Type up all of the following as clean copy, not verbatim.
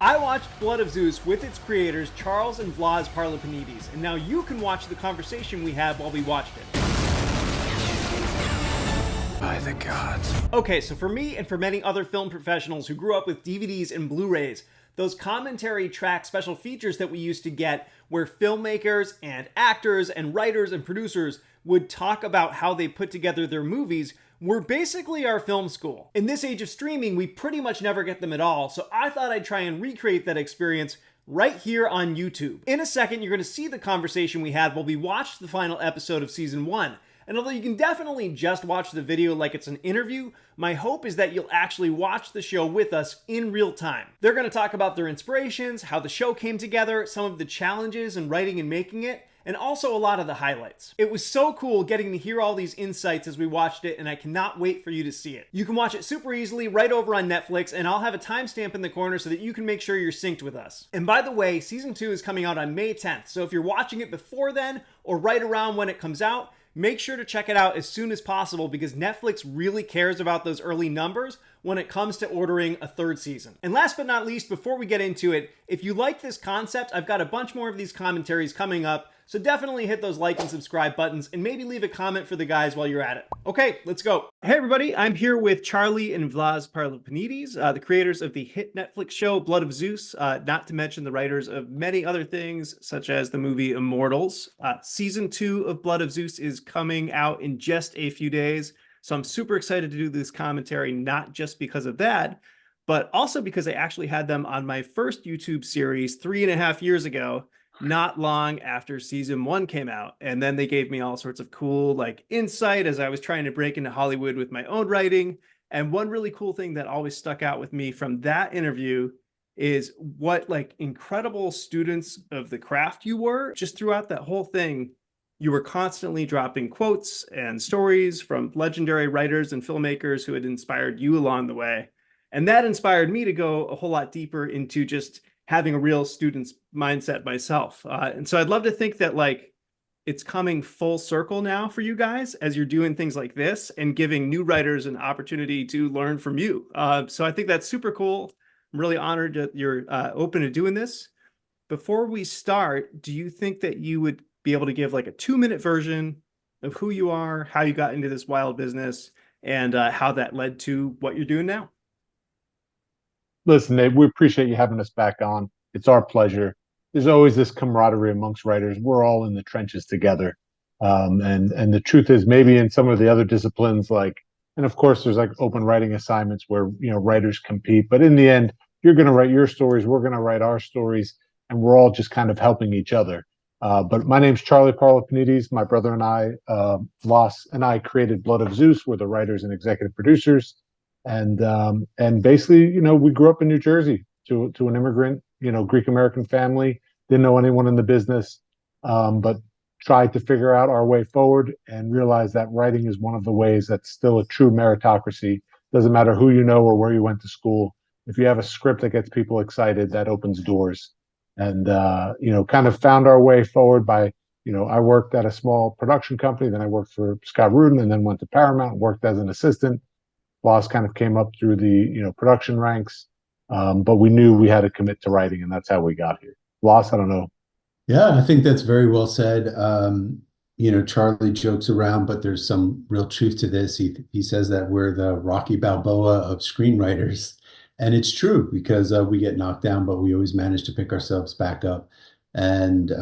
I watched Blood of Zeus with its creators, Charles and Vlas Parlapanides, and now you can watch the conversation we had while we watched it. By the gods. Okay, so for me and for many other film professionals who grew up with DVDs and Blu-rays, those commentary track special features that we used to get where filmmakers and actors and writers and producers would talk about how they put together their movies were basically our film school. In this age of streaming, we pretty much never get them at all, so I thought I'd try and recreate that experience right here on YouTube. In a second, you're going to see the conversation we had while we watched the final episode of Season 1. And although you can definitely just watch the video like it's an interview, my hope is that you'll actually watch the show with us in real time. They're going to talk about their inspirations, how the show came together, some of the challenges in writing and making it, and also a lot of the highlights. It was so cool getting to hear all these insights as we watched it, and I cannot wait for you to see it. You can watch it super easily right over on Netflix, and I'll have a timestamp in the corner so that you can make sure you're synced with us. And by the way, Season 2 is coming out on May 10th, so if you're watching it before then, or right around when it comes out, make sure to check it out as soon as possible because Netflix really cares about those early numbers when it comes to ordering a third season. And last but not least, before we get into it, if you like this concept, I've got a bunch more of these commentaries coming up, so definitely hit those like and subscribe buttons and maybe leave a comment for the guys while you're at it. Okay, let's go. Hey everybody, I'm here with Charlie and Vlas Parlapanides, the creators of the hit Netflix show Blood of Zeus, not to mention the writers of many other things, such as the movie Immortals. Season 2 of Blood of Zeus is coming out in just a few days, so I'm super excited to do this commentary, not just because of that, but also because I actually had them on my first YouTube series 3.5 years ago, not long after season 1 came out. And then they gave me all sorts of cool like insight as I was trying to break into Hollywood with my own writing. And one really cool thing that always stuck out with me from that interview is what like incredible students of the craft you were. Just throughout that whole thing, you were constantly dropping quotes and stories from legendary writers and filmmakers who had inspired you along the way. And that inspired me to go a whole lot deeper into just having a real student's mindset myself. And so I'd love to think that like it's coming full circle now for you guys as you're doing things like this and giving new writers an opportunity to learn from you. So I think that's super cool. I'm really honored that you're open to doing this. Before we start, do you think that you would be able to give like a 2-minute version of who you are, how you got into this wild business, and how that led to what you're doing now? Listen, Dave, we appreciate you having us back on. It's our pleasure. There's always this camaraderie amongst writers. We're all in the trenches together. And the truth is maybe in some of the other disciplines, like, and of course there's like open writing assignments where, you know, writers compete, but in the end, you're going to write your stories. We're going to write our stories, and we're all just kind of helping each other. But my name's Charlie Parlapanides. My brother and I, Vlas and I created Blood of Zeus. We're the writers and executive producers. And basically, you know, we grew up in New Jersey to an immigrant, you know, Greek American family. Didn't know anyone in the business, but tried to figure out our way forward and realized that writing is one of the ways that's still a true meritocracy. Doesn't matter who you know or where you went to school. If you have a script that gets people excited, that opens doors. And you know, kind of found our way forward by, you know, I worked at a small production company, then I worked for Scott Rudin, and then went to Paramount, worked as an assistant. Vlas kind of came up through the, you know, production ranks, but we knew we had to commit to writing, and that's how we got here. Vlas, I don't know. Yeah, I think that's very well said. You know, Charlie jokes around, but there's some real truth to this. He says that we're the Rocky Balboa of screenwriters, and it's true because we get knocked down, but we always manage to pick ourselves back up. And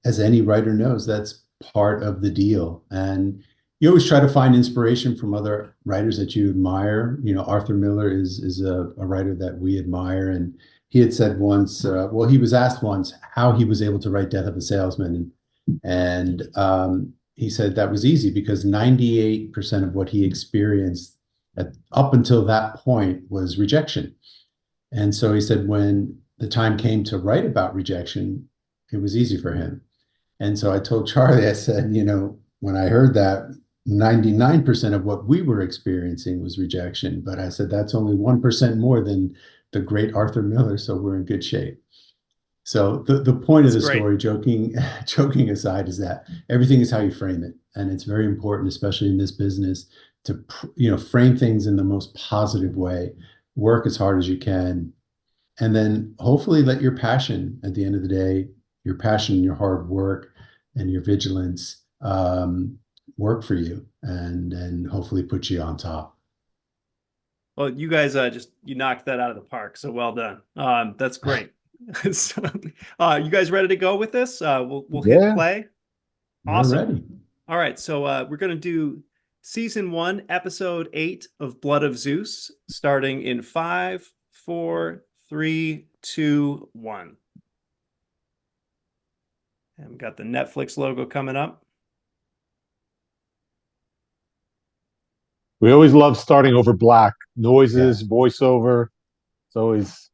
as any writer knows, that's part of the deal. And you always try to find inspiration from other writers that you admire. You know, Arthur Miller is a writer that we admire, and he had said once, well, he was asked once how he was able to write Death of a Salesman, and he said that was easy because 98% of what he experienced up until that point was rejection. And so he said when the time came to write about rejection, it was easy for him. And so I told Charlie, I said, you know, when I heard that, 99% of what we were experiencing was rejection. But I said, that's only 1% more than the great Arthur Miller. So we're in good shape. So the point of the story, joking aside, is that everything is how you frame it. And it's very important, especially in this business, to, you know, frame things in the most positive way. Work as hard as you can. and then hopefully let your passion at the end of the day, your passion, your hard work, and your vigilance work for you, and hopefully put you on top. Well, you guys just you knocked that out of the park. So well done. That's great. So, you guys ready to go with this? We'll hit Yeah, play. We're Awesome. ready. All right, so we're gonna do season 1, episode 8 of Blood of Zeus, starting in 5, 4, 3, 2, 1. And we've got the Netflix logo coming up. we always love starting over black Yeah. noises, voiceover. It's always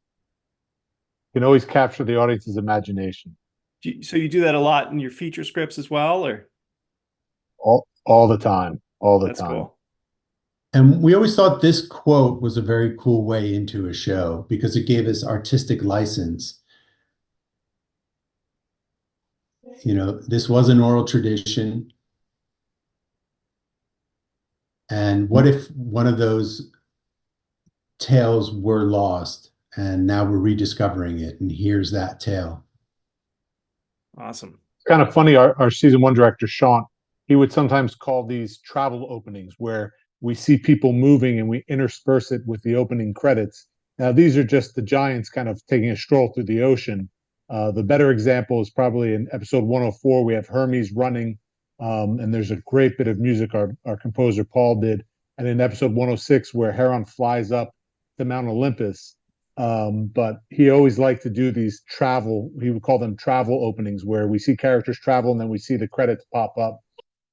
can always capture the audience's imagination So you do that a lot in your feature scripts as well, or all the time, all the that's time. cool. And we always thought this quote was a very cool way into a show because it gave us artistic license. This was an oral tradition. And what if one of those tales were lost and now we're rediscovering it? And here's that tale. Awesome. It's kind of funny. Our season 1 director, Sean, he would sometimes call these travel openings where we see people moving and we intersperse it with the opening credits. Now, these are just the giants kind of taking a stroll through the ocean. The better example is probably in episode 104. We have Hermes running, and there's a great bit of music our composer Paul did. And in episode 106, where Heron flies up to Mount Olympus, but he always liked to do these travel, he would call them travel openings, where we see characters travel and then we see the credits pop up.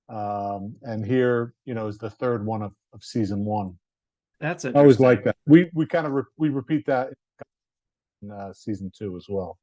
And here, is the third one of season 1. That's I always like interesting. that. We kind of we repeat that in season 2 as well.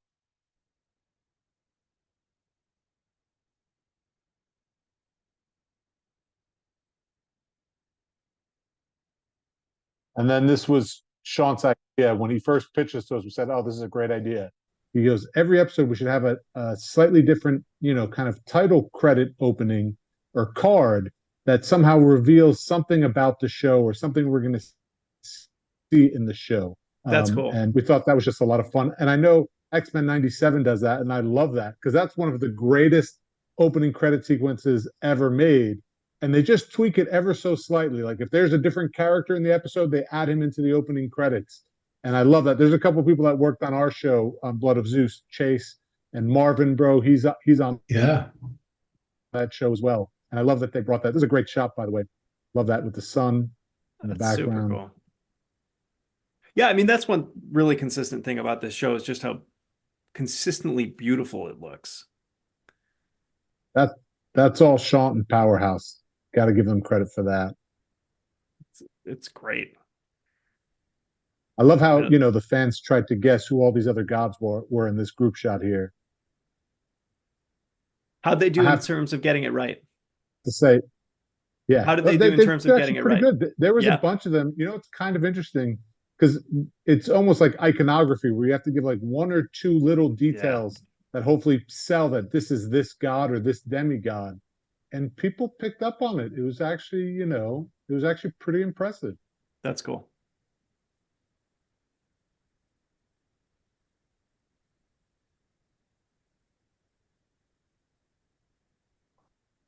And then this was Sean's idea when he first pitched this to us. We said, "Oh, this is a great idea." He goes, "Every episode we should have a slightly different, kind of title credit opening or card that somehow reveals something about the show or something we're going to see in the show." That's cool. And we thought that was just a lot of fun. And I know X-Men '97 does that, and I love that because that's one of the greatest opening credit sequences ever made, and they just tweak it ever so slightly. Like if there's a different character in the episode, they add him into the opening credits. And I love that. There's a couple of people that worked on our show on Blood of Zeus, Chase and Marvin, bro. He's on Yeah. that show as well. And I love that they brought that. This is a great shot, by the way. Love that with the sun in the That's super background. cool. Yeah, I mean that's one really consistent thing about this show is just how consistently beautiful it looks. That that's all Sean and Powerhouse. Got to give them credit for that. It's great. I love how, Yeah. the fans tried to guess who all these other gods were in this group shot here. How'd they I do in have terms of getting it right? to say, yeah, How did they do in terms of they're getting actually it pretty right? good. There was a Yeah, bunch of them. It's kind of interesting because it's almost like iconography where you have to give like one or two little yeah, details that hopefully sell that this is this god or this demigod. And people picked up on it. It was actually, it was actually pretty impressive. that's cool.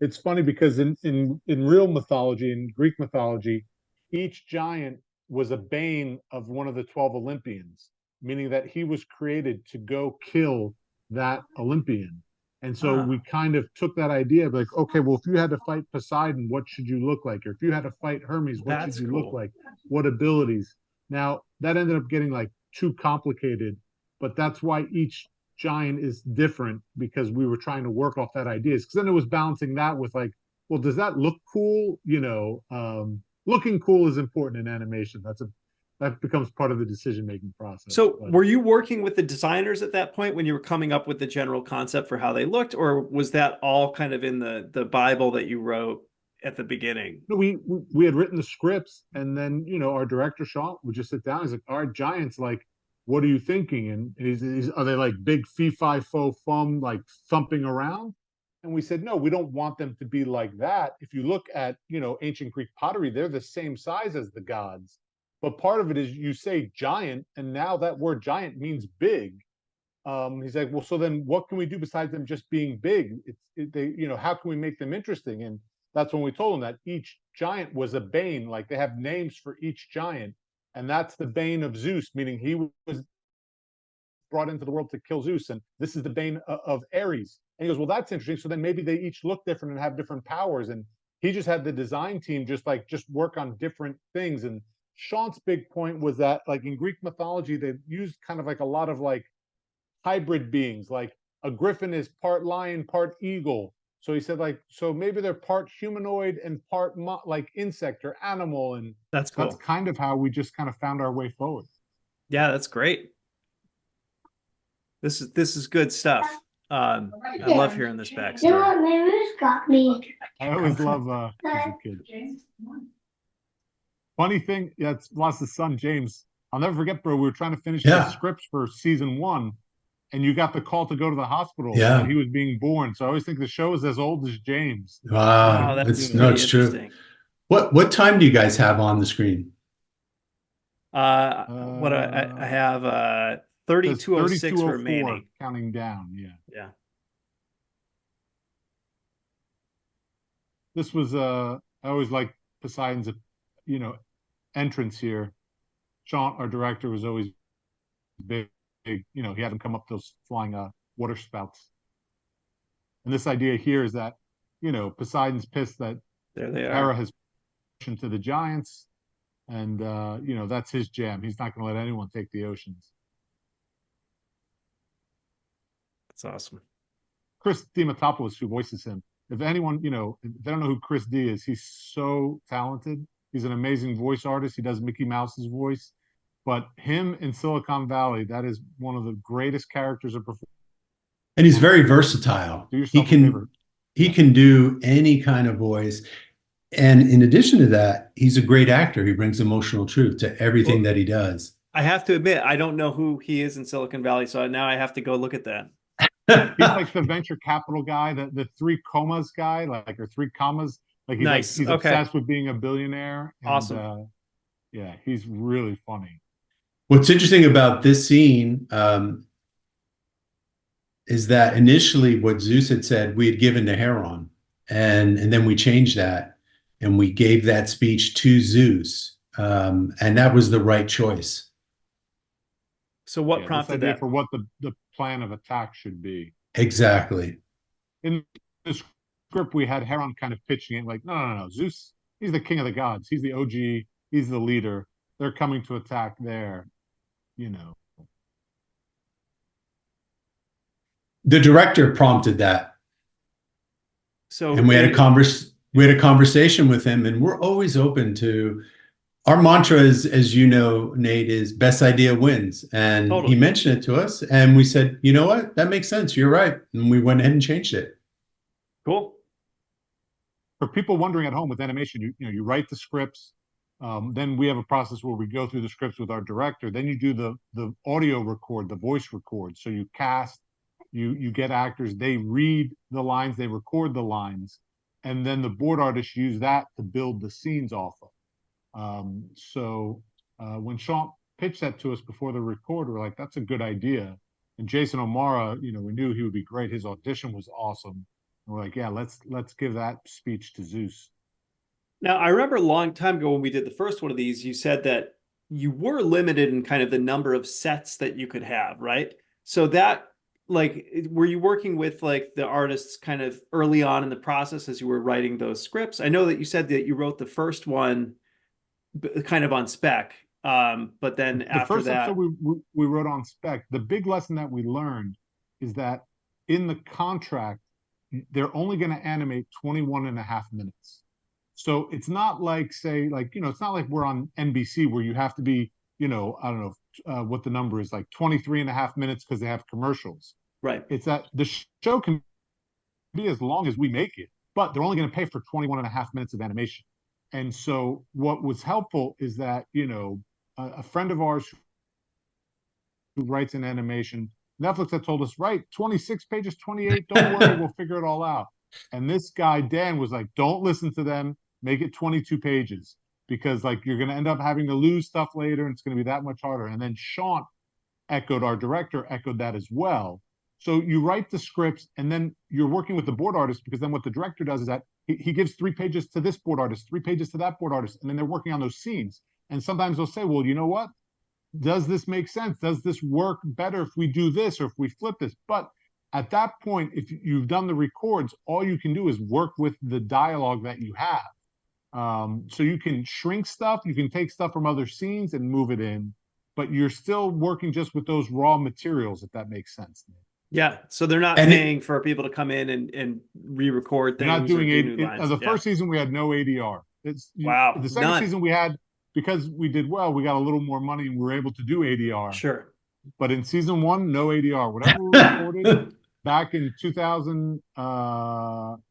It's funny because in real mythology, in Greek mythology, each giant was a bane of one of the 12 Olympians, meaning that he was created to go kill that Olympian. And so Ah, we kind of took that idea of like, okay, well, if you had to fight Poseidon, what should you look like? Or if you had to fight Hermes, what should that's you look cool. like? What abilities? Now, that ended up getting like too complicated, but that's why each giant is different because we were trying to work off that ideas. Because then it was balancing that with like, well, does that look cool? Looking cool is important in animation. That becomes part of the decision making process. So, But were you working with the designers at that point when you were coming up with the general concept for how they looked, or was that all kind of in the Bible that you wrote at the beginning? we had written the scripts, and then our director Sean would just sit down. He's like, "All right, Giants, like, what are you thinking?" And he's are they like big fee fi fo fum like thumping around? And we said, no, we don't want them to be like that. If you look at ancient Greek pottery, they're the same size as the gods, but part of it is you say giant, and now that word giant means big. He's like, well, so then what can we do besides them just being big? How can we make them interesting? And that's when we told him that each giant was a bane. Like they have names for each giant, and that's the bane of Zeus, meaning he was brought into the world to kill Zeus, and this is the bane of Ares. And he goes, well, that's interesting. So then maybe they each look different and have different powers. And he just had the design team just work on different things. And Sean's big point was that, like, in Greek mythology, they used kind of like a lot of like hybrid beings. Like a griffin is part lion, part eagle. So he said, like, so maybe they're part humanoid and part like insect or animal. And That's cool. That's kind of how we just kind of found our way forward. Yeah, that's great. This is good stuff. I love hearing this backstory. You know what? My moose got me. I always love as a kid. Funny thing, that's Vlas' son, James. I'll never forget, bro. We were trying to finish the scripts for season 1, and you got the call to go to the hospital. Yeah. And he was being born. So I always think the show is as old as James. Wow. That's it's true. What time do you guys have on the screen? What I have 3206 remaining. Counting down, yeah. Yeah. This was I always like Poseidon's entrance here. Sean, our director, was always big. He had him come up those flying water spouts. And this idea here is that, Poseidon's pissed that there they are. Hera has pushed into the giants, and that's his jam. He's not going to let anyone take the oceans. That's awesome. Chris Diamantopoulos, who voices him. If anyone, if they don't know who Chris D is, he's so talented. He's an amazing voice artist. He does Mickey Mouse's voice. But him in Silicon Valley, that is one of the greatest characters of performance. And he's very versatile. He can do any kind of voice. And in addition to that, he's a great actor. He brings emotional truth to everything that he does. I have to admit, I don't know who he is in Silicon Valley, so now I have to go look at that. He's like the venture capital guy, the 3 commas guy, or 3 commas. Like he's nice. He's obsessed with being a billionaire. And, awesome. Yeah, he's really funny. What's interesting about this scene is that initially what Zeus had said we had given to Heron, and then we changed that and we gave that speech to Zeus, and that was the right choice. So what prompted that? For what the plan of attack should be. Exactly. In the script, we had Heron kind of pitching it like, no. Zeus, he's the king of the gods. He's the OG. He's the leader. They're coming to attack there. The director prompted that. And we had a conversation with him, and we're always open to. Our mantra is, as you know, Nate, is best idea wins. And He mentioned it to us, and we said, you know what? That makes sense. You're right. And we went ahead and changed it. Cool. For people wondering at home with animation, you write the scripts. Then we have a process where we go through the scripts with our director. Then you do the audio record, the voice record. So you cast, you get actors, they read the lines, they record the lines, and then the board artists use that to build the scenes off of. When Sean pitched that to us before the record, we're like, that's a good idea. And Jason O'Mara, we knew he would be great. His audition was awesome. And we're like, yeah, let's give that speech to Zeus. Now, I remember a long time ago when we did the first one of these, you said that you were limited in kind of the number of sets that you could have, right? So that, were you working with the artists kind of early on in the process as you were writing those scripts? I know that you said that you wrote the first one kind of on spec, but then after that, episode we wrote on spec. The big lesson that we learned is that in the contract, they're only going to animate 21 and a half minutes. So it's not like, say, it's not like we're on NBC where you have to be, I don't know what the number is, 23 and a half minutes because they have commercials. Right. It's that the show can be as long as we make it, but they're only going to pay for 21 and a half minutes of animation. And so what was helpful is that, a friend of ours who writes in animation, Netflix had told us, write 26 pages, 28, don't worry, we'll figure it all out. And this guy, Dan, was like, don't listen to them, make it 22 pages. because like you're going to end up having to lose stuff later and it's going to be that much harder. And then Sean our director echoed that as well. So you write the scripts and then you're working with the board artist, because then what the director does is that he gives 3 pages to this board artist, 3 pages to that board artist, and then they're working on those scenes. And sometimes they'll say, well, you know what? Does this make sense? Does this work better if we do this or if we flip this? But at that point, if you've done the records, all you can do is work with the dialogue that you have. So you can shrink stuff, you can take stuff from other scenes and move it in, but you're still working just with those raw materials, if that makes sense. Yeah, so they're not paying for people to come in and re-record things. They're not doing it. The first season we had no ADR. Wow. The second season we had, because we did well, we got a little more money and we were able to do ADR. Sure. But in season 1, no ADR. Whatever we recorded back in 2000,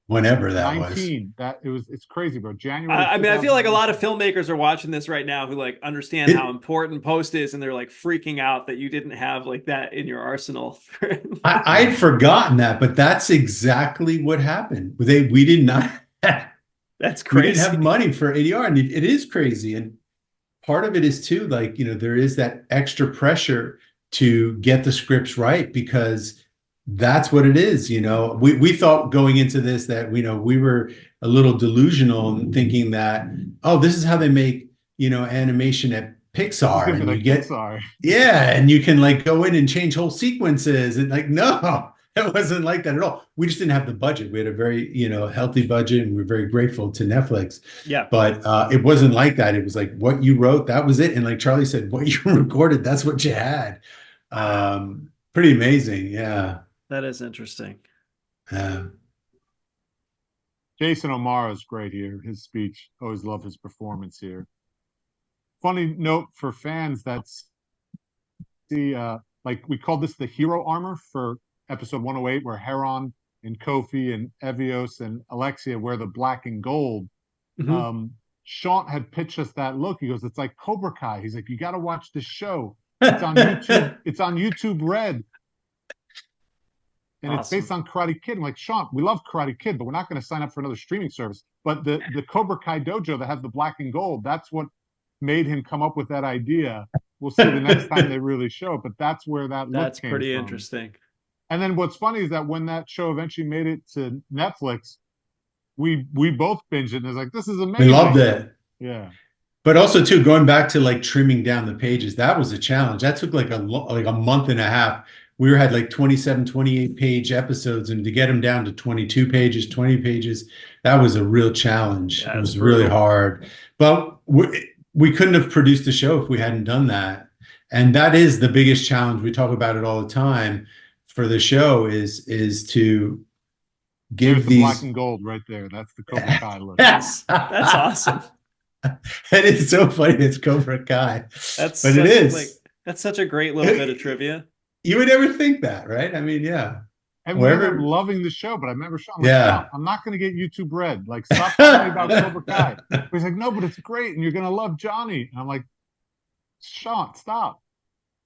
whenever that 19, was. It's crazy, bro. January. I mean, I feel like a lot of filmmakers are watching this right now who like understand how important post is, and they're like freaking out that you didn't have like that in your arsenal. I'd forgotten that, but that's exactly what happened. We did not. That's crazy. We didn't have money for ADR, and it is crazy. And part of it is too, like, there is that extra pressure to get the scripts right, because that's what it is. We thought going into this that, we were a little delusional and thinking that, oh, this is how they make, animation at Pixar. And you get, Pixar. Yeah. And you can like go in and change whole sequences, and like, no, it wasn't like that at all. We just didn't have the budget. We had a very, healthy budget, and we're very grateful to Netflix. Yeah. But it wasn't like that. It was like what you wrote, that was it. And like Charlie said, what you recorded, that's what you had. Pretty amazing. Yeah. That is interesting. Jason O'Mara is great here. His speech, always love his performance here. Funny note for fans, that's like we called this the hero armor for episode 108, where Heron and Kofi and Evios and Alexia wear the black and gold. Mm-hmm. Sean had pitched us that look. He goes, it's like Cobra Kai. He's like, you got to watch this show. It's on YouTube. It's on YouTube Red. And awesome. It's based on Karate Kid. I'm like, Sean, we love Karate Kid, but we're not going to sign up for another streaming service. But the Cobra Kai dojo that has the black and gold, that's what made him come up with that idea. We'll see the next time they really show it, but that's where that look came from. That's pretty interesting. And then what's funny is that when that show eventually made it to Netflix, we both binged it, and it's like, this is amazing. We loved it. Yeah. But also too, going back to like trimming down the pages, that was a challenge. That took like a month and a half. We had like 27, 28 page episodes, and to get them down to 22 pages, 20 pages, that was a real challenge. It was really hard. But we couldn't have produced the show if we hadn't done that. And that is the biggest challenge. We talk about it all the time for the show is to give these black and gold right there. That's the Cobra Kai look. That's awesome. And it's so funny. It's Cobra Kai. That's such a great little bit of trivia. You would never think that, right? I mean, yeah. And we were loving the show, but I remember Sean, like, I'm not going to get YouTube Red. Like, stop telling me about Cobra Kai. He's like, no, but it's great, and you're going to love Johnny. And I'm like, Sean, stop.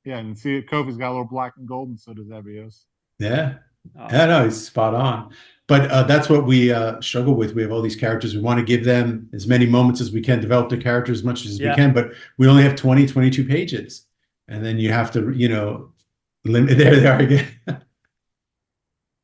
Yeah, and see, Kofi's got a little black and gold, and so does Evios. Yeah. Awesome. Yeah, no, he's spot on. But that's what we struggle with. We have all these characters. We want to give them as many moments as we can, develop the characters as much as we can, but we only have 20, 22 pages. And then you have to, limit. There they are again.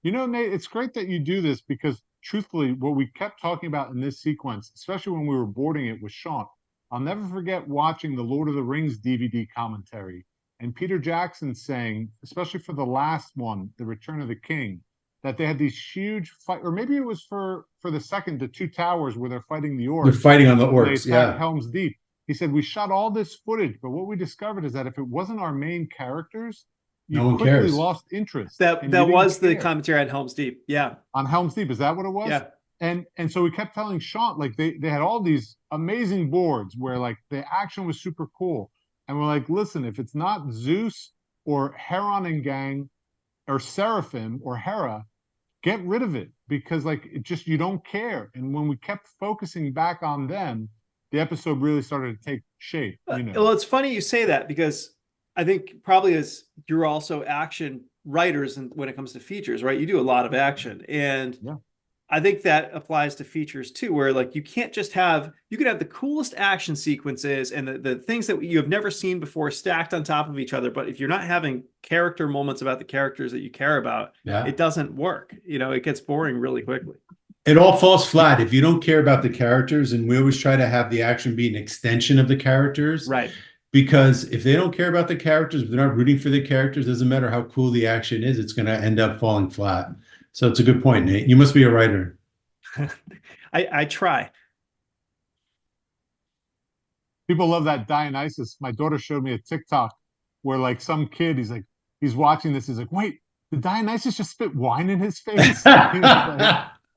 Nate, it's great that you do this, because truthfully, what we kept talking about in this sequence, especially when we were boarding it with Sean, I'll never forget watching the Lord of the Rings DVD commentary and Peter Jackson saying, especially for the last one, The Return of the King, that they had these huge fight, or maybe it was for the second, the Two Towers, where they're fighting the orcs. They're fighting on the orcs, yeah. Helm's Deep. He said, we shot all this footage, but what we discovered is that if it wasn't our main characters, you quickly lost interest. That was the commentary on Helm's Deep. Yeah. On Helm's Deep. Is that what it was? Yeah. And so we kept telling Sean, like, they had all these amazing boards where like the action was super cool. And we're like, listen, if it's not Zeus or Heron and gang or Seraphim or Hera, get rid of it, because like it just, you don't care. And when we kept focusing back on them, the episode really started to take shape. Well, it's funny you say that, because I think probably as you're also action writers, and when it comes to features, right? You do a lot of action, and I think that applies to features too, where like you can't just have, you can have the coolest action sequences and the things that you have never seen before stacked on top of each other. But if you're not having character moments about the characters that you care about, it doesn't work. You know, it gets boring really quickly. It all falls flat if you don't care about the characters, and we always try to have the action be an extension of the characters. Right. Because if they don't care about the characters, if they're not rooting for the characters, doesn't matter how cool the action is, it's going to end up falling flat. So it's a good point, Nate. You must be a writer. I try. People love that Dionysus. My daughter showed me a TikTok where like some kid, he's watching this. He's like, wait, did Dionysus just spit wine in his face?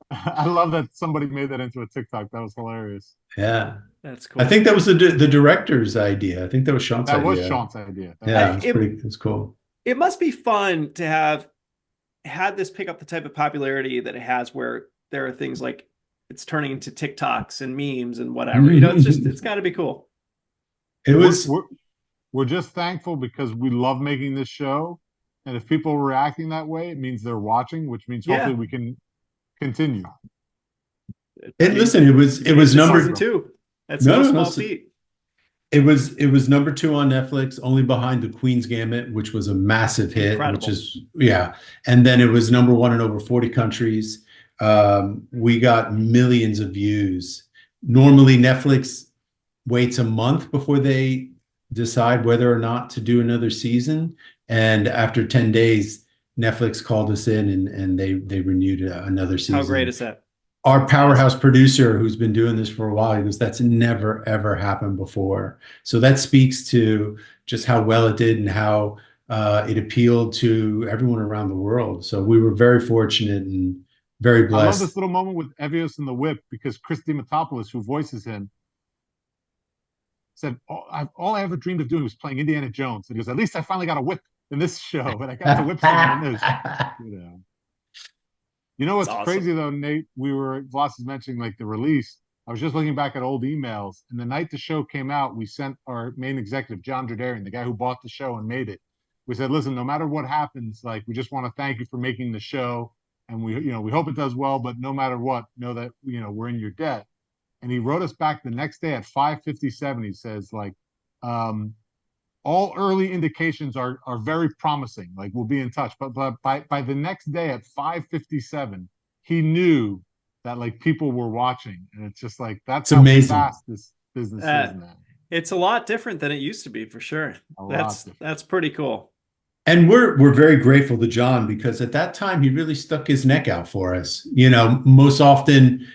I love that somebody made that into a TikTok. That was hilarious. Yeah. That's cool. I think that was the director's idea. I think that was Sean's idea. That was Sean's idea. Yeah, it's cool. It must be fun to have had this pick up the type of popularity that it has, where there are things like it's turning into TikToks and memes and whatever. You know, it's got to be cool. We're just thankful because we love making this show, and if people are reacting that way, it means they're watching, which means hopefully we can continue. Listen, it was number 2. That's no small feat. It was number 2 on Netflix, only behind The Queen's Gambit, which was a massive hit. Incredible. Which is and then it was number 1 in over 40 countries. We got millions of views. Normally, Netflix waits a month before they decide whether or not to do another season, and after 10 days, Netflix called us in and they renewed another season. How great is that? Our powerhouse producer, who's been doing this for a while, he goes, that's never, ever happened before. So that speaks to just how well it did and how it appealed to everyone around the world. So we were very fortunate and very blessed. I love this little moment with Evios and the Whip, because Chris Dimitopoulos, who voices him, said, all I ever dreamed of doing was playing Indiana Jones. And he goes, at least I finally got a whip in this show, but I got to whip someone in this. You know what's crazy though, Nate? Vlas is mentioning like the release. I was just looking back at old emails, and the night the show came out, we sent our main executive, John Dredarian, the guy who bought the show and made it. We said, listen, no matter what happens, like, we just want to thank you for making the show, and we hope it does well, but no matter what, know that, we're in your debt. And he wrote us back the next day at 5:57. He says, like, all early indications are very promising. Like, we'll be in touch. But by the next day at 5:57, he knew that like people were watching, and it's just like that's how amazing. fast this business is now. It's a lot different than it used to be, for sure. That's pretty cool. And we're very grateful to John, because at that time he really stuck his neck out for us. Most often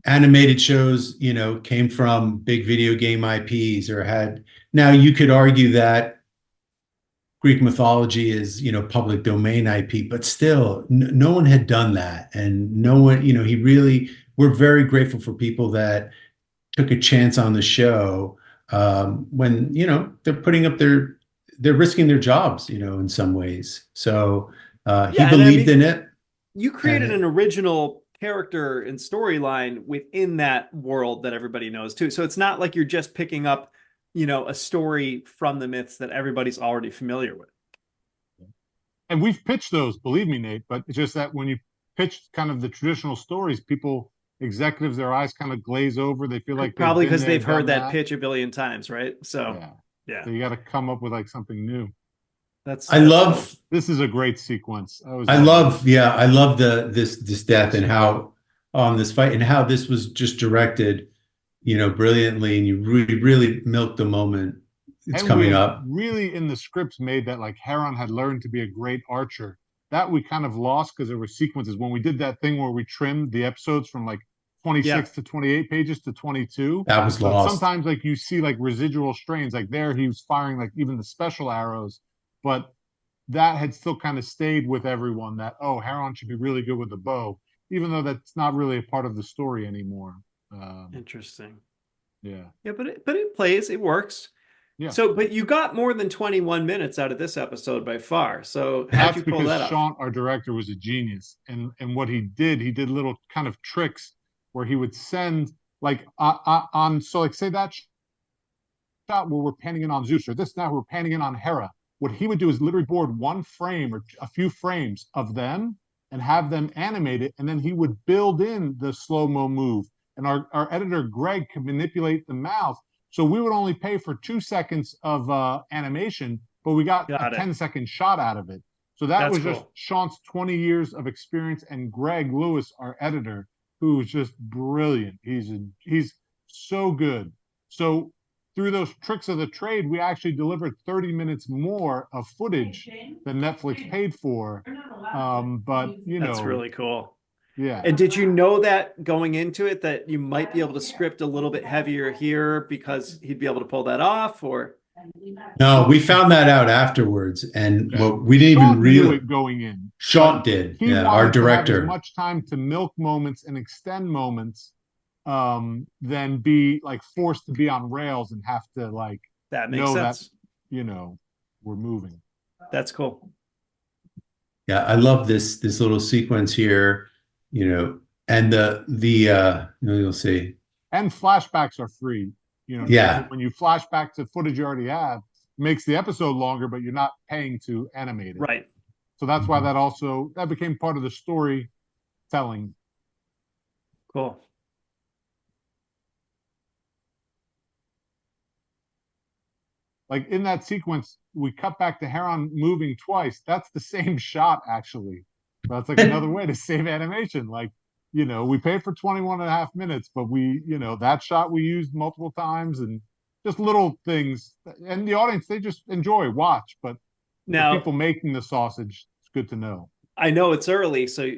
animated shows, came from big video game IPs or had. Now you could argue that Greek mythology is, public domain IP, but still no one had done that. And no one, we're very grateful for people that took a chance on the show when, they're putting up they're risking their jobs, in some ways. So he believed in it. You created an original character and storyline within that world that everybody knows too. So it's not like you're just picking up, a story from the myths that everybody's already familiar with. And we've pitched those, believe me, Nate, but it's just that when you pitch kind of the traditional stories, executives, their eyes kind of glaze over. They feel like probably because they've heard that pitch a billion times, right? So yeah. So you got to come up with like something new. I love this is a great sequence. I love this death and how on this fight and how this was just directed, brilliantly, and you really milked the moment. It's coming up. Really, in the scripts, made that like Heron had learned to be a great archer. That we kind of lost because there were sequences when we did that thing where we trimmed the episodes from like 26 to 28 pages to 22. That was lost. Sometimes like you see like residual strains, like there he was firing like even the special arrows, but that had still kind of stayed with everyone that, Heron should be really good with the bow, even though that's not really a part of the story anymore. Interesting. Yeah, but it plays, it works. Yeah. So, but you got more than 21 minutes out of this episode by far. So how'd you pull that off? Sean, our director, was a genius, and what he did little kind of tricks where he would send like on. So like say that shot where we're panning in on Zeus, or this now we're panning in on Hera. What he would do is literally board one frame or a few frames of them, and have them animate it, and then he would build in the slow-mo move. And our editor Greg could manipulate the mouth, so we would only pay for 2 seconds of animation, but we got a Got it. 10-second shot out of it. So that That's was just cool. Sean's 20 years of experience, and Greg Lewis, our editor, who is just brilliant. He's so good. So through those tricks of the trade, we actually delivered 30 minutes more of footage than Netflix paid for. But That's really cool. yeah. And did you know that going into it that you might be able to script a little bit heavier here because he'd be able to pull that off, or? No, we found that out afterwards, and what we didn't Sean even knew really. it going in. Sean did, He yeah, wanted our to have as director. much time to milk moments and extend moments than be like forced to be on rails and have to like That makes know sense. that we're moving. That's cool. Yeah, I love this little sequence here, and you'll see. And flashbacks are free. Yeah. When you flash back to footage you already have, it makes the episode longer, but you're not paying to animate it. Right. So that's why that became part of the storytelling. Cool. Like in that sequence, we cut back to Heron moving twice. That's the same shot, actually. But that's like another way to save animation. Like, we paid for 21 and a half minutes, but that shot we used multiple times, and just little things. And the audience, they just watch. But Now, the people making the sausage, it's good to know. I know it's early, so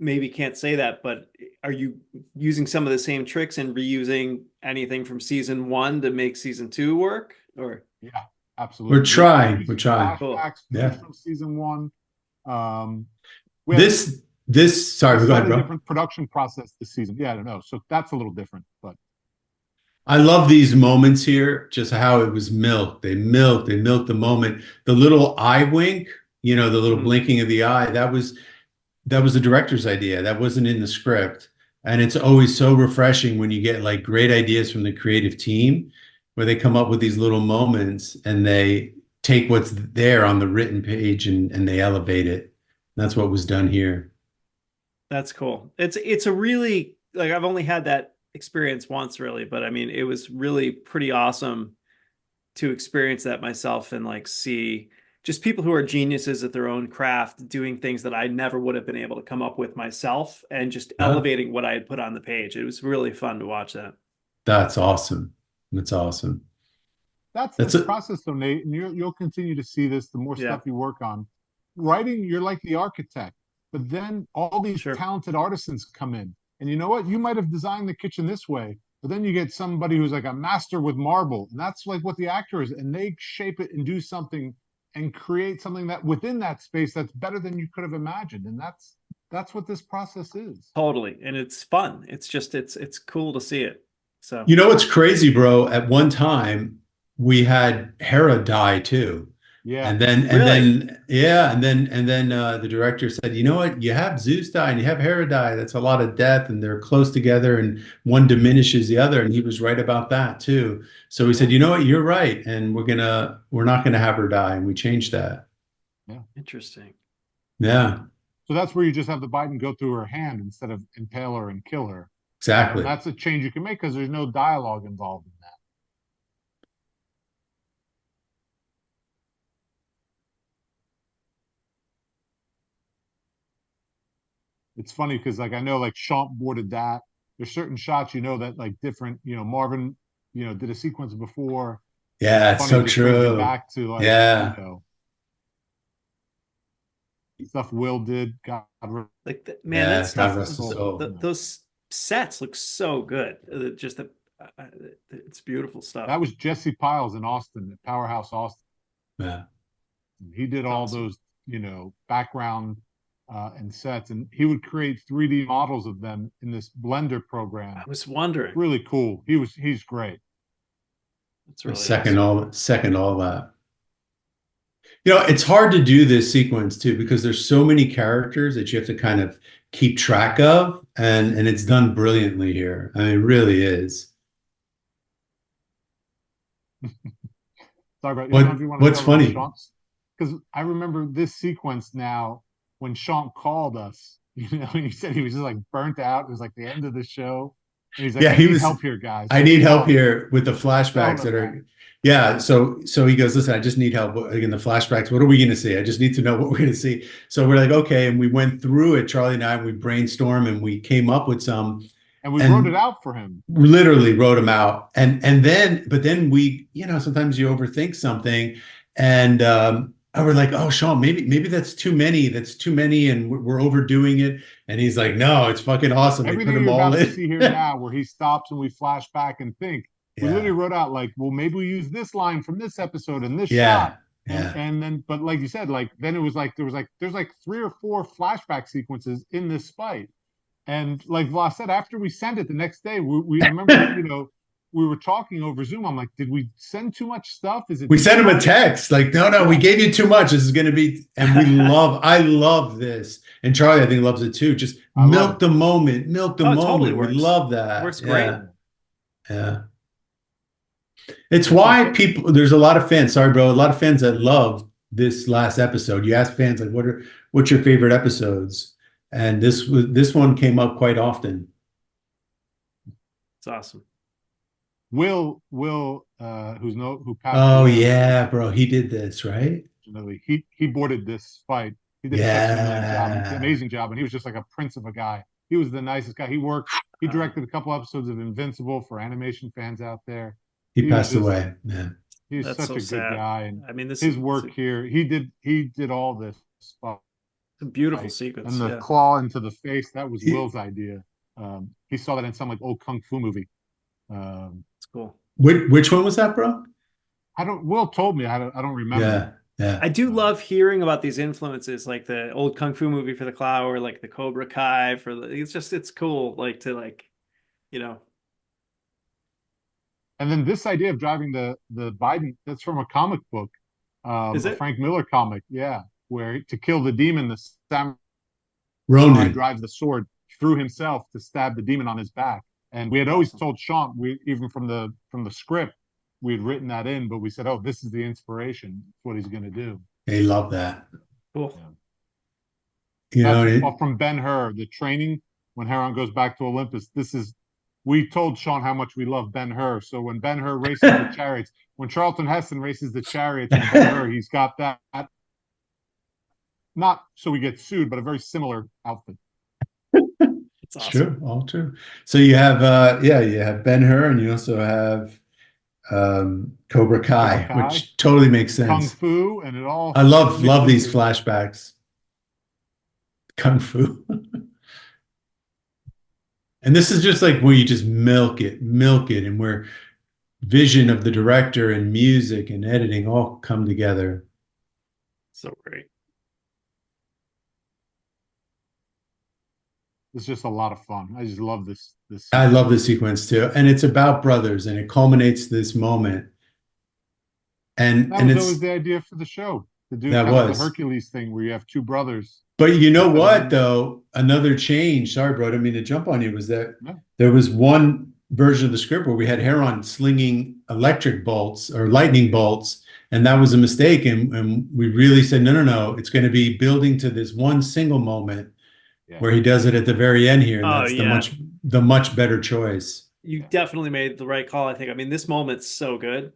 maybe can't say that, but are you using some of the same tricks and reusing anything from season 1 to make season 2 work? Or yeah, absolutely. We're trying. Cool. Yeah. From season 1. Sorry, go ahead, bro. Different production process this season. Yeah, I don't know. So that's a little different, but I love these moments here, just how it was milked. They milked the moment. The little eye wink, the little blinking of the eye, that was the director's idea. That wasn't in the script. And it's always so refreshing when you get like great ideas from the creative team, where they come up with these little moments and they take what's there on the written page and they elevate it. That's what was done here. That's cool. It's a really, like, I've only had that experience once really, but I mean, it was really pretty awesome to experience that myself and like see just people who are geniuses at their own craft doing things that I never would have been able to come up with myself, and just elevating what I had put on the page. It was really fun to watch that. That's awesome. That's awesome. That's the process though, Nate, and you'll continue to see this the more stuff you work on. Writing, you're like the architect, but then all these talented artisans come in, and you know what? You might have designed the kitchen this way, but then you get somebody who's like a master with marble, and that's like what the actor is, and they shape it and do something and create something that within that space that's better than you could have imagined. And that's what this process is. Totally. And it's fun. It's just, it's cool to see it. So, what's crazy, bro? At one time we had Hera die too. Yeah. And then the director said, you know what? You have Zeus die and you have Hera die. That's a lot of death, and they're close together, and one diminishes the other. And he was right about that too. So we said, you know what? You're right, and we're not gonna have her die, and we changed that. Yeah. Interesting. Yeah. So that's where you just have the Biden go through her hand instead of impale her and kill her. Exactly. That's a change you can make because there's no dialogue involved in that. It's funny because like I know like Champ boarded that. There's certain shots that like different, Marvin, did a sequence before. Yeah, it's so true. Back to like stuff Will did. God, like that stuff. So those sets look so good. It's beautiful stuff. That was Jesse Piles in Austin, at Powerhouse Austin. Yeah, he did all those, background and sets, and he would create 3D models of them in this Blender program. I was wondering. Really cool. He's great. It's really second all that. It's hard to do this sequence too, because there's so many characters that you have to kind of keep track of, and it's done brilliantly here. I mean, it really is. Sorry about what's funny? Because I remember this sequence now. when Sean called us, he said he was just like burnt out. It was like the end of the show. And he's like, Yeah, I need help here, guys. I need help here with the flashbacks Telling that him are, yeah. So he goes, listen, I just need help in the flashbacks. What are we going to see? I just need to know what we're going to see. So we're like, okay. And we went through it, Charlie and I, we brainstormed and we came up with some. And we wrote it out for him. Literally wrote them out. But then we, sometimes you overthink something and we're like, oh, Sean, maybe that's too many. That's too many. And we're overdoing it. And he's like, no, it's fucking awesome. Everything they put you're them all about in. to see here now, where he stops and we flash back and think, we literally wrote out like, well, maybe we use this line from this episode and this shot. And then, but like you said, like, then it was like, there's like 3 or 4 flashback sequences in this fight. And like Vlas said, after we sent it the next day, I remember, we were talking over Zoom. I'm like, did we send too much stuff? We sent him a text like, no, we gave you too much. This is going to be, and I love this. And Charlie, I think, loves it too. Just milk the moment. Totally we love that. It works great. Yeah. It's why there's a lot of fans, sorry, bro, a lot of fans that love this last episode. You ask fans like, what's your favorite episodes? And this one came up quite often. It's awesome. Will, who passed Oh away, yeah, bro, he did this, right? He boarded this fight. He did such an amazing job, and he was just like a prince of a guy. He was the nicest guy. He directed a couple episodes of Invincible for animation fans out there. He passed away, man. He's such a good guy, and I mean, his work here. He did all this stuff. It's a beautiful sequence. And the claw into the face, that was Will's idea. He saw that in some like old kung fu movie. It's cool. Which one was that, bro? Will told me. I don't remember. Yeah. I do love hearing about these influences, like the old kung fu movie for the Claw, or like the Cobra Kai for the. It's cool, like to And then this idea of driving the Biden, that's from a comic book, Is it? a Frank Miller comic, where to kill the demon, the samurai Ronin drives the sword through himself to stab the demon on his back. And we had always told Sean, even from the script, we had written that in, but we said, oh, this is the inspiration. It's what he's going to do. They love that. Cool. From Ben-Hur, the training when Heron goes back to Olympus. We told Sean how much we love Ben-Hur. So when Ben-Hur races the chariots, when Charlton Heston races the chariots in Ben-Hur, he's got that, not so he gets sued, but a very similar outfit. It's awesome. True, all true. So you have you have Ben-Hur, and you also have Cobra Kai, which totally makes sense. Kung Fu, and it all. I love these flashbacks. Kung Fu. And this is just like where you just milk it, and where vision of the director and music and editing all come together. So great. It's just a lot of fun. I just love this. I love this sequence too, and it's about brothers, and it culminates this moment. And that was always the idea for the show, to do kind of the Hercules thing where you have 2 brothers. But you know what, though? Another change, sorry, bro, I didn't mean to jump on you, was that there was one version of the script where we had Heron slinging electric bolts or lightning bolts, and that was a mistake. And we really said, no, it's going to be building to this one single moment where he does it at the very end here. And that's the much better choice. You definitely made the right call, I think. I mean, this moment's so good.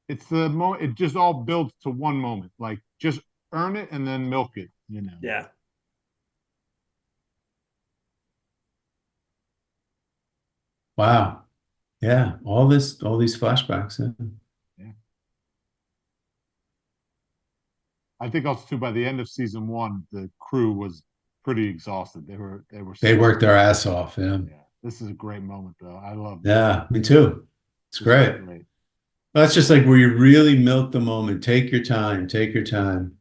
It's the moment. It just all builds to one moment. Like, just earn it and then milk it. Yeah. Wow. Yeah. All these flashbacks. Yeah. I think also too, by the end of season 1, the crew was pretty exhausted. They worked their ass off. Yeah. This is a great moment though. I love it. Yeah, me too. It's great. That's just like where you really milk the moment. Take your time.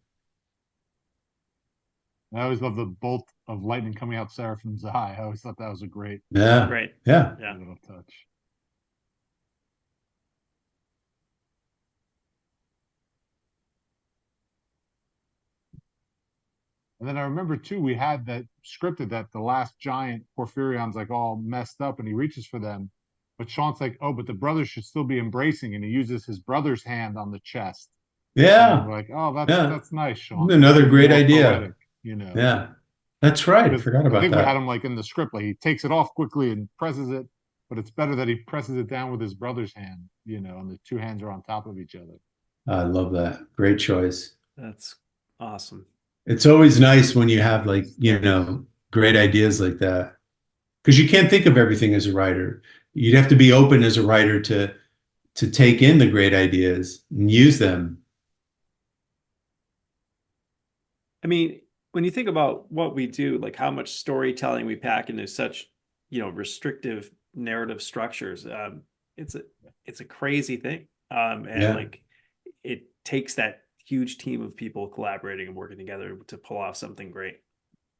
I always love the bolt of lightning coming out Seraphim's eye. I always thought that was a great little touch. And then I remember too, we had that scripted that the last giant Porphyrion's like all messed up and he reaches for them. But Sean's like, oh, but the brothers should still be embracing, and he uses his brother's hand on the chest. Yeah. And we're like, oh, that's nice, Sean. Another great idea. Poetic. you know. Yeah, that's right. I Because forgot I about think we had that. him like in the script, like he takes it off quickly and presses it, but it's better that he presses it down with his brother's hand, you know, and the two hands are on top of each other. I love that. Great choice. That's awesome. It's always nice when you have like, great ideas like that. Because you can't think of everything as a writer. You'd have to be open as a writer to take in the great ideas and use them. I mean, when you think about what we do, like how much storytelling we pack into such, restrictive narrative structures, it's a it's a crazy thing. And Yeah, like it takes that huge team of people collaborating and working together to pull off something great.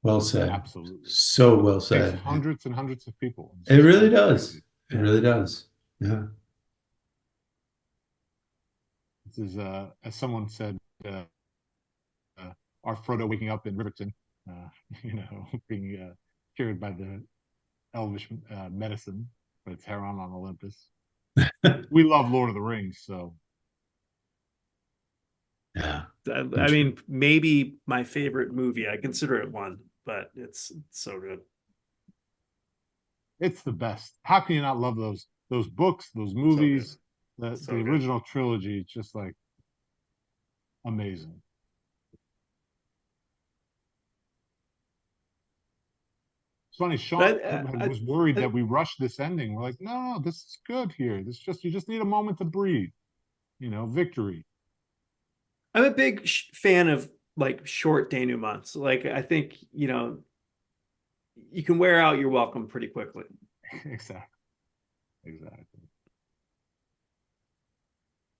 well said. Absolutely. So well It takes said. hundreds and hundreds of people. It's It just really so does. crazy. It Yeah. really does. Yeah. This is, as someone said, uh, our Frodo waking up in Riverton, uh, being cured by the elvish medicine, but it's Heron on Olympus. We love Lord of the Rings, so Yeah. I mean, maybe my favorite movie. I consider it one, but it's so good. it's the best. How can you not love those books, those So good. movies, So the good. original trilogy? It's just like amazing. It's funny, Sean But was worried I, that we rushed this ending. We're like, no, this is good here. This just you just need a moment to breathe. Victory. I'm a big fan of like short denouements. Like I think, you can wear out your welcome pretty quickly. Exactly. Exactly.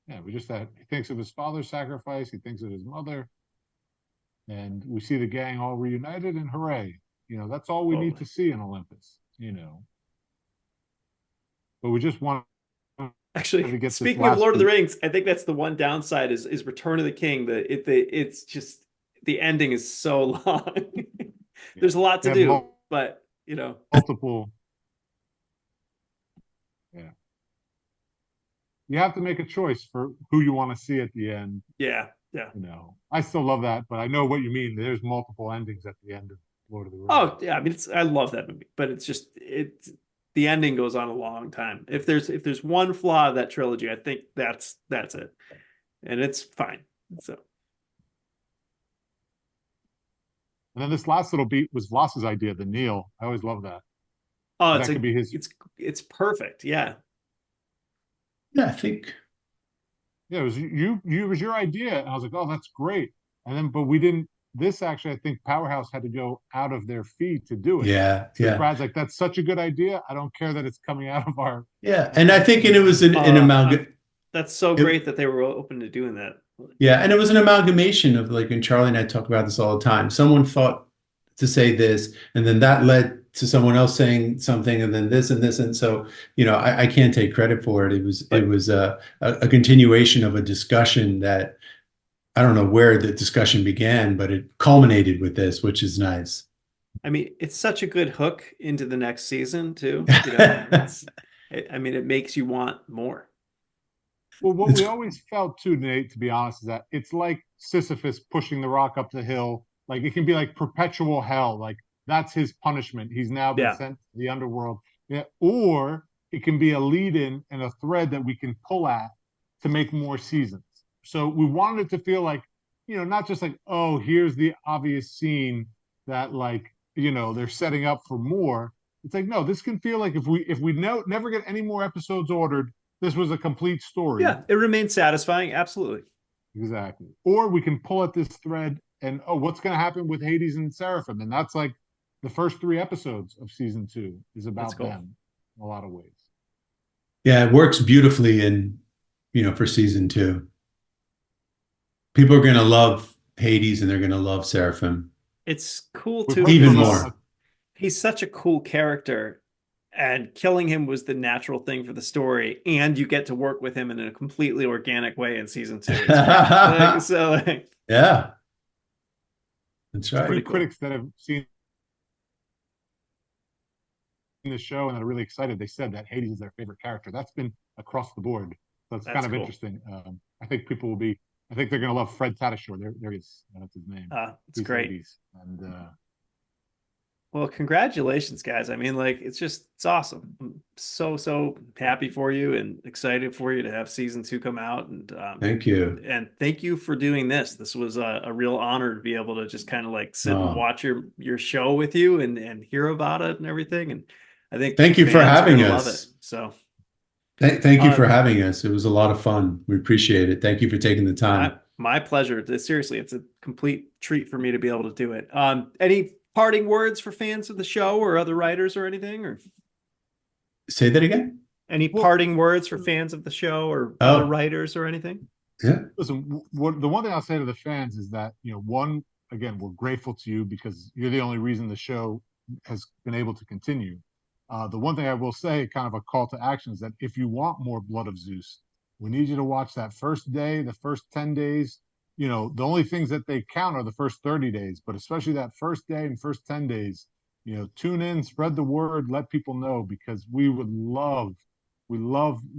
Yeah, we just that he thinks of his father's sacrifice, he thinks of his mother, and we see the gang all reunited and hooray. That's all we need Totally. to see in Olympus. But we just want to Actually, get this speaking of last Lord of the beat. Rings, I think that's the one downside is Return of the King. It's just the ending is so long. Yeah. There's a lot They to have do, but multiple. Yeah. You have to make a choice for who you want to see at the end. yeah, yeah. I still love that, but I know what you mean. There's multiple endings at the end of Lord of the Oh, Rings. yeah. I mean, I love that movie, but the ending goes on a long time. If there's one flaw of that trilogy, I think that's it, and it's fine. So, And then this last little beat was Vlas's idea, the kneel. I always love that. oh, That could be his. it's perfect. Yeah, Yeah, I think. Yeah, it was it was your idea, and I was like, oh, that's great. And then, but we didn't. This actually, I think Powerhouse had to go out of their fee to do it Yeah, because yeah, Brad's like, that's such a good idea. I don't care that it's coming out of our. yeah. And I think, and it was an uh, amalgam. that's so It, great that they were open to doing that. Yeah, and it was an amalgamation of like, and Charlie and I talk about this all the time. Someone thought to say this, and then that led to someone else saying something, and then this and this, and so I can't take credit for it. It But was a continuation of a discussion that I don't know where the discussion began, but it culminated with this, which is nice. I mean, it's such a good hook into the next season too. I mean, it makes you want more. Well, what It's we always felt too, Nate, to be honest, is that it's like Sisyphus pushing the rock up the hill. Like it can be like perpetual hell. Like that's his punishment. He's now been Yeah. sent to the underworld. Yeah. Or it can be a lead-in and a thread that we can pull at to make more seasons. So we wanted it to feel like, not just like, oh, here's the obvious scene that like, they're setting up for more. It's like, no, this can feel like if we never get any more episodes ordered, this was a complete story. Yeah, it remains satisfying. Absolutely. Exactly. Or we can pull at this thread and, oh, what's going to happen with Hades and Seraphim? And that's like the first 3 episodes of season 2 is That's about cool. them in a lot of ways. Yeah, it works beautifully for season 2. People are going to love Hades and they're going to love Seraphim It's cool We too put even them because more. he's such a cool character, and killing him was the natural thing for the story, and you get to work with him in a completely organic way in season 2. It's great. Yeah, that's A few right. pretty cool. critics that have seen the show and that are really excited, they said that Hades is their favorite character. That's been across the board. So it's kind That's of cool. interesting. I think people will be I think they're going to love Fred Tatasciore. There he is. That's his name. It's great. 80s. And well, congratulations, guys. I mean, like, it's awesome. I'm so happy for you and excited for you to have season 2 come out. And Thank you. And thank you for doing this. This was a real honor to be able to just kind of like sit and watch your show with you and hear about it and everything. And I think thank you for having us. Love it. So thank you for having us. It was a lot of fun. We appreciate it. Thank you for taking the time. My pleasure. Seriously, it's a complete treat for me to be able to do it. Any parting words for fans of the show or other writers or anything? Or say that again? Any parting words for fans of the show or other writers or anything? Yeah. Listen, the one thing I'll say to the fans is that, one, again, we're grateful to you because you're the only reason the show has been able to continue. The one thing I will say, kind of a call to action, is that if you want more Blood of Zeus, we need you to watch that first day, the first 10 days. The only things that they count are the first 30 days, but especially that first day and first 10 days, tune in, spread the word, let people know, because we love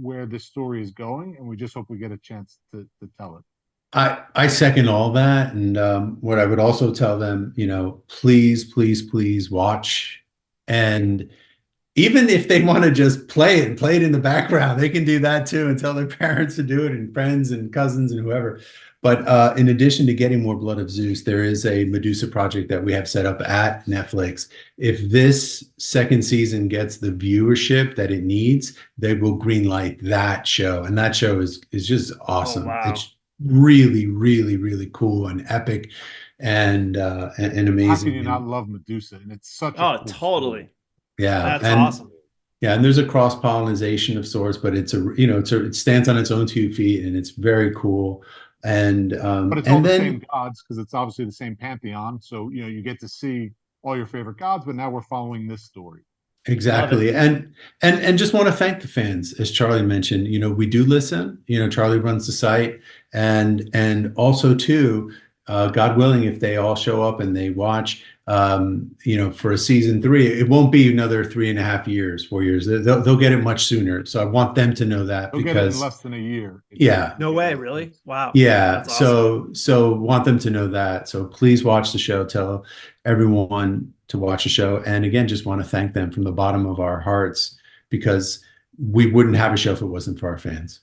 where this story is going, and we just hope we get a chance to tell it. I second all that. And what I would also tell them, please watch. And even if they want to just play it in the background, they can do that too, and tell their parents to do it, and friends and cousins and whoever. But in addition to getting more Blood of Zeus, there is a Medusa project that we have set up at Netflix. If this second season gets the viewership that it needs, they will greenlight that show. And that show is just awesome. Oh, wow. It's really cool and epic and amazing. How can you not love Medusa? And it's such a cool totally story. Yeah. That's awesome. Yeah, and there's a cross-pollination of sorts, but it stands on its own 2 feet, and it's very cool. And but it's all the same gods, because it's obviously the same pantheon. So you get to see all your favorite gods, but now we're following this story. Exactly. And just want to thank the fans, as Charlie mentioned. We do listen. Charlie runs the site, and also too, God willing, if they all show up and they watch, for a season 3, it won't be another 3.5 years, 4 years. They'll get it much sooner. So I want them to know that. They'll get it in less than a year. Yeah. No way, really? Wow. Yeah. Awesome. So want them to know that. So please watch the show. Tell everyone to watch the show. And again, just want to thank them from the bottom of our hearts, because we wouldn't have a show if it wasn't for our fans.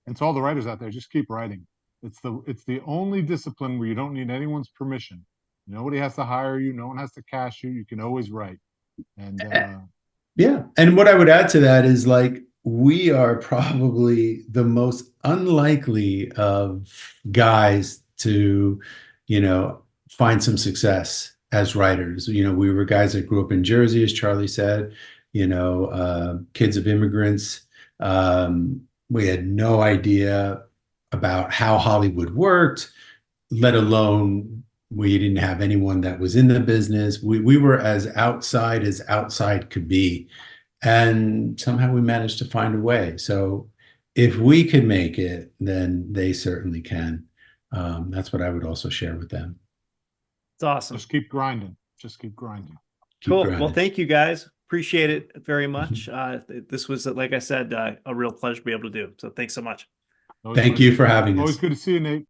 And to all the writers out there, just keep writing. It's the only discipline where you don't need anyone's permission. Nobody has to hire you. No one has to cash you. You can always write. And yeah. And what I would add to that is, like, we are probably the most unlikely of guys to, find some success as writers. We were guys that grew up in Jersey, as Charlie said, kids of immigrants. We had no idea about how Hollywood worked, let alone we didn't have anyone that was in the business. We were as outside could be. And somehow we managed to find a way. So if we can make it, then they certainly can. That's what I would also share with them. It's awesome. Just keep grinding. Keep grinding. Cool. Well, thank you guys. Appreciate it very much. This was, like I said, a real pleasure to be able to do. So thanks so much. Thank you for having us. Always good to see you, Nate.